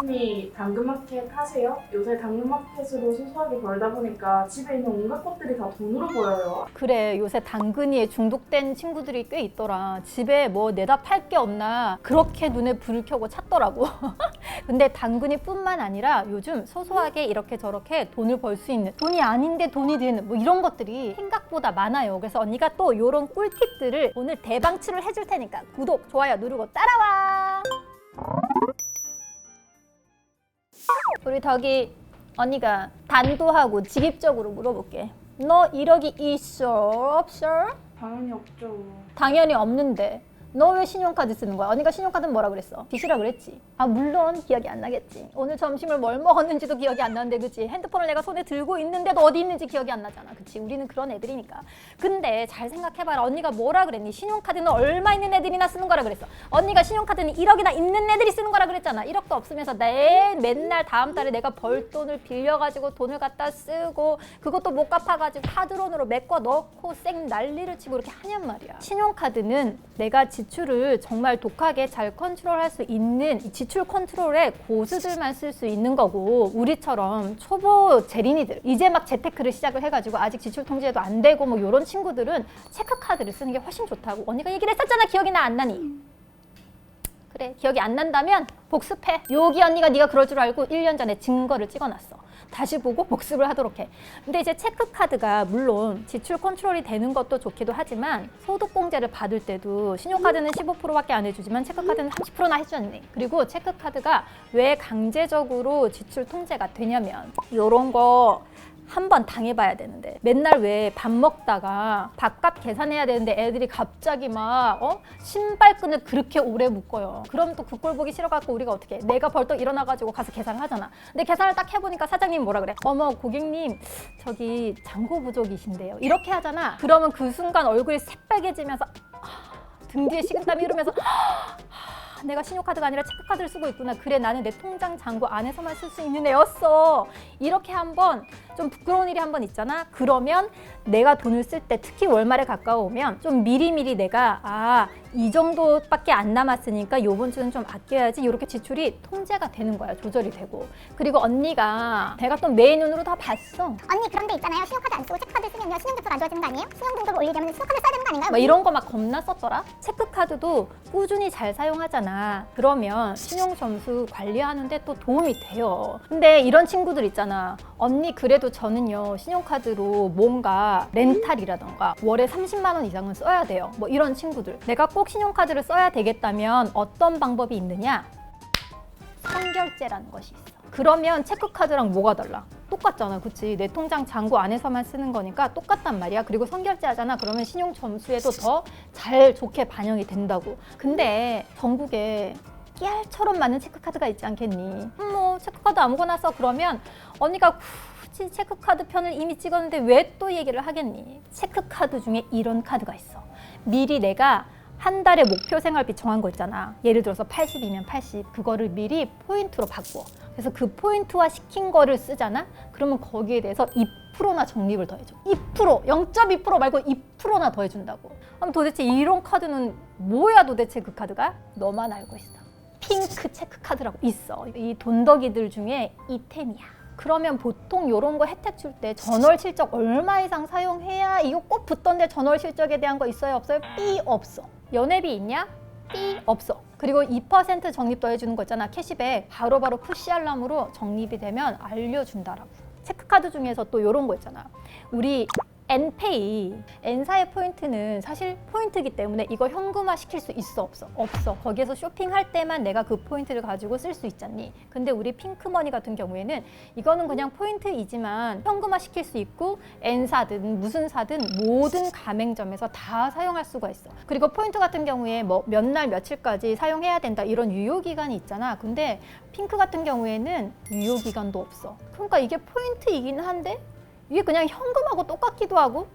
언니 당근마켓 하세요? 요새 당근마켓으로 소소하게 벌다 보니까 집에 있는 온갖 것들이 다 돈으로 보여요. 그래, 요새 당근이에 중독된 친구들이 꽤 있더라. 집에 뭐 내다 팔 게 없나 그렇게 눈에 불을 켜고 찾더라고. 근데 당근이 뿐만 아니라 요즘 소소하게 이렇게 저렇게 돈을 벌 수 있는, 돈이 아닌데 돈이 되는 뭐 이런 것들이 생각보다 많아요. 그래서 언니가 또 이런 꿀팁들을 오늘 대방출을 해줄 테니까 구독, 좋아요 누르고 따라와. 우리 덕이 언니가 단도하고 직입적으로 물어볼게. 너 1억이 있어? 없어? 당연히 없죠. 당연히 없는데 너 왜 신용카드 쓰는 거야? 언니가 신용카드는 뭐라 그랬어? 빚이라 그랬지. 아 물론 기억이 안 나겠지. 오늘 점심을 뭘 먹었는지도 기억이 안 나는데 그치? 핸드폰을 내가 손에 들고 있는데도 어디 있는지 기억이 안 나잖아. 그치? 우리는 그런 애들이니까. 근데 잘 생각해봐라. 언니가 뭐라 그랬니? 신용카드는 얼마 있는 애들이나 쓰는 거라 그랬어. 언니가 신용카드는 1억이나 있는 애들이 쓰는 거라 그랬잖아. 1억도 없으면서 맨날 다음 달에 내가 벌 돈을 빌려가지고 돈을 갖다 쓰고 그것도 못 갚아가지고 카드론으로 메꿔 넣고 쌩 난리를 치고 이렇게 하냔 말이야. 신용카드는 내가 지출을 정말 독하게 잘 컨트롤할 수 있는 지출 컨트롤의 고수들만 쓸 수 있는 거고, 우리처럼 초보 제린이들 이제 막 재테크를 시작을 해가지고 아직 지출 통제도 안 되고 뭐 이런 친구들은 체크카드를 쓰는 게 훨씬 좋다고 언니가 얘기를 했었잖아. 기억이 나 안 나니? 그래, 기억이 안 난다면 복습해. 여기 언니가 네가 그럴 줄 알고 1년 전에 증거를 찍어놨어. 다시 보고 복습을 하도록 해. 근데 이제 체크카드가 물론 지출 컨트롤이 되는 것도 좋기도 하지만 소득공제를 받을 때도 신용카드는 15%밖에 안 해주지만 체크카드는 30%나 해주잖니. 그리고 체크카드가 왜 강제적으로 지출 통제가 되냐면 요런 거 한번 당해봐야 되는데, 맨날 왜 밥 먹다가 밥값 계산해야 되는데 애들이 갑자기 막 신발끈을 그렇게 오래 묶어요. 그럼 또 그 꼴 보기 싫어갖고 우리가 어떻게 해? 내가 벌떡 일어나가지고 가서 계산을 하잖아. 근데 계산을 딱 해보니까 사장님이 뭐라 그래? 어머 고객님 저기 잔고 부족이신데요. 이렇게 하잖아. 그러면 그 순간 얼굴이 새빨개지면서 등 뒤에 식은땀이 흐르면서 내가 신용카드가 아니라 체크카드를 쓰고 있구나. 그래 나는 내 통장 잔고 안에서만 쓸 수 있는 애였어. 이렇게 한번 좀 부끄러운 일이 한번 있잖아. 그러면 내가 돈을 쓸 때 특히 월말에 가까워오면 좀 미리미리 내가 이 정도밖에 안 남았으니까 요번 주는 좀 아껴야지. 이렇게 지출이 통제가 되는 거야. 조절이 되고. 그리고 언니가 내가 또 내 눈으로 다 봤어. 언니 그런데 있잖아요. 신용카드 안 쓰고 체크카드 쓰면요 신용등급 안 좋아지는 거 아니에요? 신용등급 올리려면 신용카드 써야 되는 거 아닌가요? 뭐 이런 거 막 겁나 썼더라. 체크카드도 꾸준히 잘 사용하잖아. 그러면 신용점수 관리하는데 또 도움이 돼요. 근데 이런 친구들 있잖아. 언니 그래도 저는요 신용카드로 뭔가 렌탈이라던가 월에 30만 원 이상은 써야 돼요. 뭐 이런 친구들. 내가 꼭 신용카드를 써야 되겠다면 어떤 방법이 있느냐? 선결제라는 것이 있어. 그러면 체크카드랑 뭐가 달라? 똑같잖아. 그치? 내 통장 잔고 안에서만 쓰는 거니까 똑같단 말이야. 그리고 선결제 하잖아. 그러면 신용 점수에도 더 잘 좋게 반영이 된다고. 근데 전국에 깨알처럼 많은 체크카드가 있지 않겠니? 뭐 체크카드 아무거나 써. 그러면 언니가 굳이 체크카드 편을 이미 찍었는데 왜 또 얘기를 하겠니? 체크카드 중에 이런 카드가 있어. 미리 내가 한 달에 목표 생활비 정한 거 있잖아. 예를 들어서 80이면 80. 그거를 미리 포인트로 바꿔. 그래서 그 포인트화 시킨 거를 쓰잖아? 그러면 거기에 대해서 2%나 적립을 더해줘. 2%, 0.2% 말고 2%나 더해준다고. 그럼 도대체 이런 카드는 뭐야 도대체 그 카드가? 너만 알고 있어. 핑크 체크카드라고 있어. 이 돈덕이들 중에 이템이야. 그러면 보통 이런 거 혜택 줄 때 전월 실적 얼마 이상 사용해야 이거 꼭 붙던데 전월 실적에 대한 거 있어요? 없어요? 삐 없어. 연회비 있냐? 삐 없어. 그리고 2% 적립 더해주는 거 있잖아. 캐시백 바로바로 푸시 알람으로 적립이 되면 알려준다라고. 체크카드 중에서 또 이런 거 있잖아. 우리 N페이, N사의 포인트는 사실 포인트이기 때문에 이거 현금화 시킬 수 있어? 없어? 없어. 거기에서 쇼핑할 때만 내가 그 포인트를 가지고 쓸 수 있잖니. 근데 우리 핑크머니 같은 경우에는 이거는 그냥 포인트이지만 현금화 시킬 수 있고 N사든 무슨 사든 모든 가맹점에서 다 사용할 수가 있어. 그리고 포인트 같은 경우에 뭐 몇 날 며칠까지 사용해야 된다 이런 유효기간이 있잖아. 근데 핑크 같은 경우에는 유효기간도 없어. 그러니까 이게 포인트이긴 한데 이게 그냥 현금하고 똑같기도 하고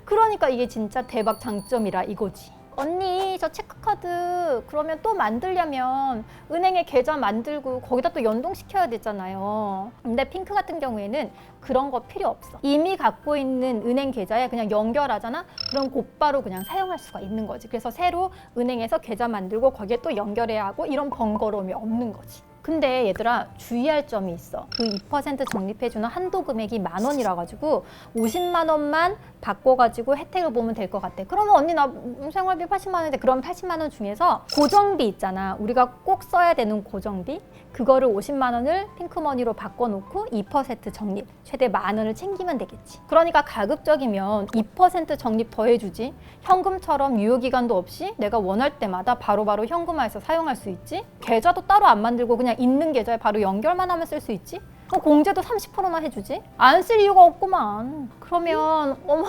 그러니까 이게 진짜 대박 장점이라 이거지. 언니 저 체크카드 그러면 또 만들려면 은행에 계좌 만들고 거기다 또 연동시켜야 되잖아요. 근데 핑크 같은 경우에는 그런 거 필요 없어. 이미 갖고 있는 은행 계좌에 그냥 연결하잖아? 그럼 곧바로 그냥 사용할 수가 있는 거지. 그래서 새로 은행에서 계좌 만들고 거기에 또 연결해야 하고 이런 번거로움이 없는 거지. 근데 얘들아 주의할 점이 있어. 그 2% 적립해주는 한도 금액이 10,000원이라 가지고 50만 원만 바꿔가지고 혜택을 보면 될 것 같아. 그러면 언니 나 생활비 80만 원인데 그럼 80만 원 중에서 고정비 있잖아. 우리가 꼭 써야 되는 고정비. 그거를 50만 원을 핑크머니로 바꿔놓고 2% 적립. 최대 10,000원을 챙기면 되겠지. 그러니까 가급적이면 2% 적립 더해주지. 현금처럼 유효기간도 없이 내가 원할 때마다 바로바로 현금화해서 사용할 수 있지. 계좌도 따로 안 만들고 그냥 있는 계좌에 바로 연결만 하면 쓸 수 있지. 공제도 30%나 해주지. 안 쓸 이유가 없구만. 그러면 어머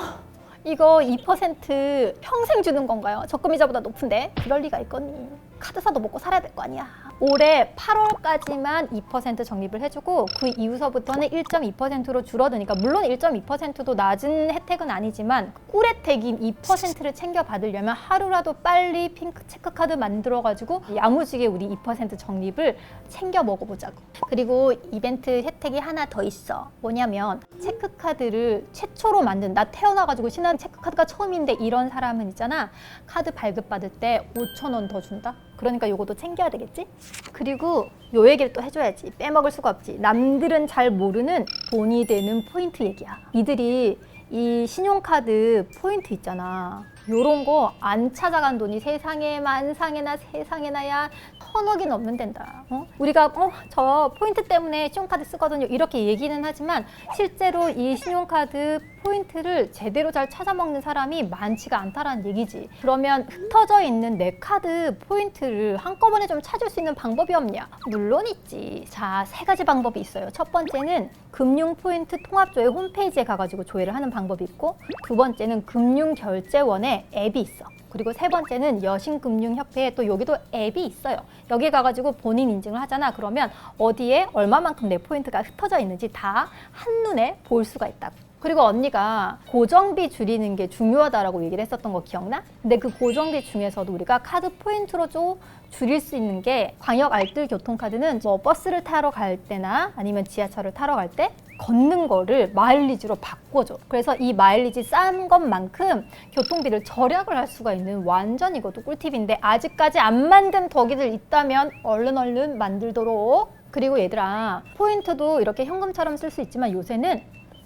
이거 2% 평생 주는 건가요? 적금이자보다 높은데? 그럴 리가 있겠니? 카드사도 먹고 살아야 될 거 아니야. 올해 8월까지만 2% 적립을 해주고 그 이후서부터는 1.2%로 줄어드니까 물론 1.2%도 낮은 혜택은 아니지만 꿀혜택인 2%를 챙겨 받으려면 하루라도 빨리 핑크 체크카드 만들어가지고 야무지게 우리 2% 적립을 챙겨 먹어보자고. 그리고 이벤트 혜택이 하나 더 있어. 뭐냐면 체크카드를 최초로 만든, 나 태어나가지고 신한 체크카드가 처음인데 이런 사람은 있잖아. 카드 발급받을 때 5,000원 더 준다? 그러니까 요것도 챙겨야 되겠지? 그리고 요 얘기를 또 해줘야지. 빼먹을 수가 없지. 남들은 잘 모르는 돈이 되는 포인트 얘기야. 이들이 이 신용카드 포인트 있잖아. 요런 거 안 찾아간 돈이 세상에 만상에나 세상에나야 1,000억이 넘는 된다. 우리가 저 포인트 때문에 신용카드 쓰거든요 이렇게 얘기는 하지만 실제로 이 신용카드 포인트를 제대로 잘 찾아먹는 사람이 많지가 않다라는 얘기지. 그러면 흩어져 있는 내 카드 포인트를 한꺼번에 좀 찾을 수 있는 방법이 없냐? 물론 있지. 자, 3가지 방법이 있어요. 첫 번째는 금융포인트 통합조회 홈페이지에 가가지고 조회를 하는 방법이 있고, 두 번째는 금융결제원에 앱이 있어. 그리고 세 번째는 여신금융협회에 또 여기도 앱이 있어요. 여기 가가지고 본인 인증을 하잖아. 그러면 어디에 얼마만큼 내 포인트가 흩어져 있는지 다 한눈에 볼 수가 있다고. 그리고 언니가 고정비 줄이는 게 중요하다라고 얘기를 했었던 거 기억나? 근데 그 고정비 중에서도 우리가 카드 포인트로 좀 줄일 수 있는 게, 광역 알뜰 교통카드는 뭐 버스를 타러 갈 때나 아니면 지하철을 타러 갈 때 걷는 거를 마일리지로 바꿔줘. 그래서 이 마일리지 싼 것만큼 교통비를 절약을 할 수가 있는 완전 이것도 꿀팁인데, 아직까지 안 만든 덕이들 있다면 얼른 만들도록. 그리고 얘들아, 포인트도 이렇게 현금처럼 쓸 수 있지만 요새는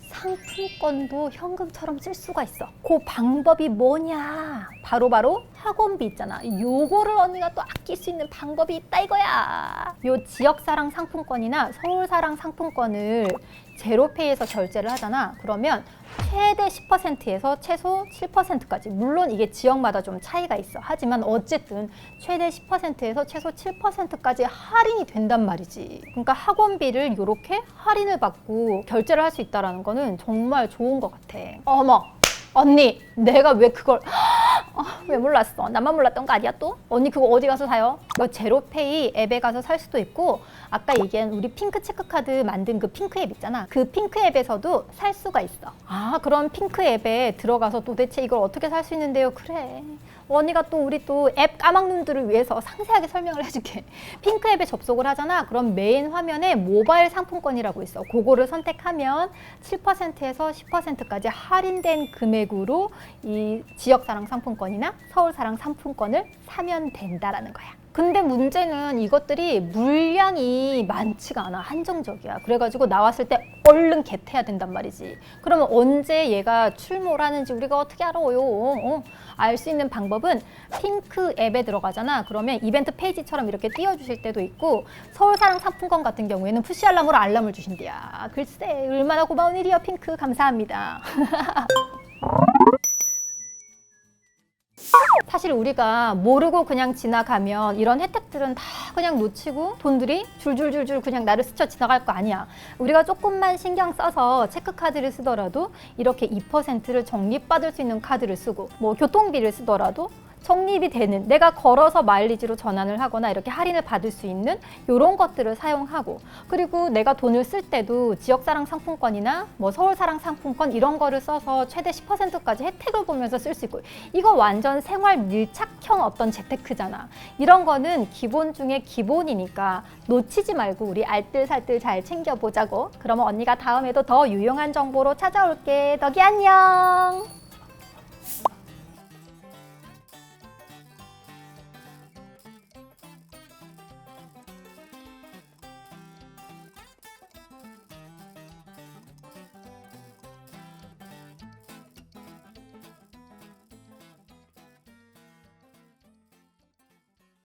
상품권도 현금처럼 쓸 수가 있어. 그 방법이 뭐냐? 바로 학원비 있잖아. 요거를 언니가 또 아낄 수 있는 방법이 있다 이거야. 요 지역사랑 상품권이나 서울사랑 상품권을 제로페이에서 결제를 하잖아. 그러면 최대 10%에서 최소 7%까지, 물론 이게 지역마다 좀 차이가 있어. 하지만 어쨌든 최대 10%에서 최소 7%까지 할인이 된단 말이지. 그러니까 학원비를 이렇게 할인을 받고 결제를 할 수 있다는 거는 정말 좋은 것 같아. 어머 언니, 내가 왜 그걸 왜 몰랐어? 나만 몰랐던 거 아니야 또? 언니 그거 어디 가서 사요? 너 제로페이 앱에 가서 살 수도 있고, 아까 얘기한 우리 핑크 체크카드 만든 그 핑크 앱 있잖아. 그 핑크 앱에서도 살 수가 있어. 아, 그럼 핑크 앱에 들어가서 도대체 이걸 어떻게 살 수 있는데요? 그래, 언니가 또 우리 또 앱 까막눈들을 위해서 상세하게 설명을 해줄게. 핑크 앱에 접속을 하잖아. 그럼 메인 화면에 모바일 상품권이라고 있어. 그거를 선택하면 7%에서 10%까지 할인된 금액으로 이 지역사랑 상품권이나 서울사랑 상품권을 사면 된다라는 거야. 근데 문제는 이것들이 물량이 많지가 않아. 한정적이야. 그래가지고 나왔을 때 얼른 겟해야 된단 말이지. 그러면 언제 얘가 출몰 하는지 우리가 어떻게 알아요? 알 수 있는 방법은 핑크 앱에 들어가잖아. 그러면 이벤트 페이지처럼 이렇게 띄워주실 때도 있고, 서울사랑 상품권 같은 경우에는 푸시 알람으로 알람을 주신대야. 글쎄 얼마나 고마운 일이야. 핑크 감사합니다. 사실 우리가 모르고 그냥 지나가면 이런 혜택들은 다 그냥 놓치고 돈들이 줄줄줄줄 그냥 나를 스쳐 지나갈 거 아니야. 우리가 조금만 신경 써서 체크카드를 쓰더라도 이렇게 2%를 적립받을 수 있는 카드를 쓰고, 뭐 교통비를 쓰더라도 적립이 되는, 내가 걸어서 마일리지로 전환을 하거나 이렇게 할인을 받을 수 있는 이런 것들을 사용하고, 그리고 내가 돈을 쓸 때도 지역사랑 상품권이나 뭐 서울사랑 상품권 이런 거를 써서 최대 10%까지 혜택을 보면서 쓸 수 있고, 이거 완전 생활 밀착형 어떤 재테크잖아. 이런 거는 기본 중에 기본이니까 놓치지 말고 우리 알뜰살뜰 잘 챙겨보자고. 그러면 언니가 다음에도 더 유용한 정보로 찾아올게. 덕이 안녕.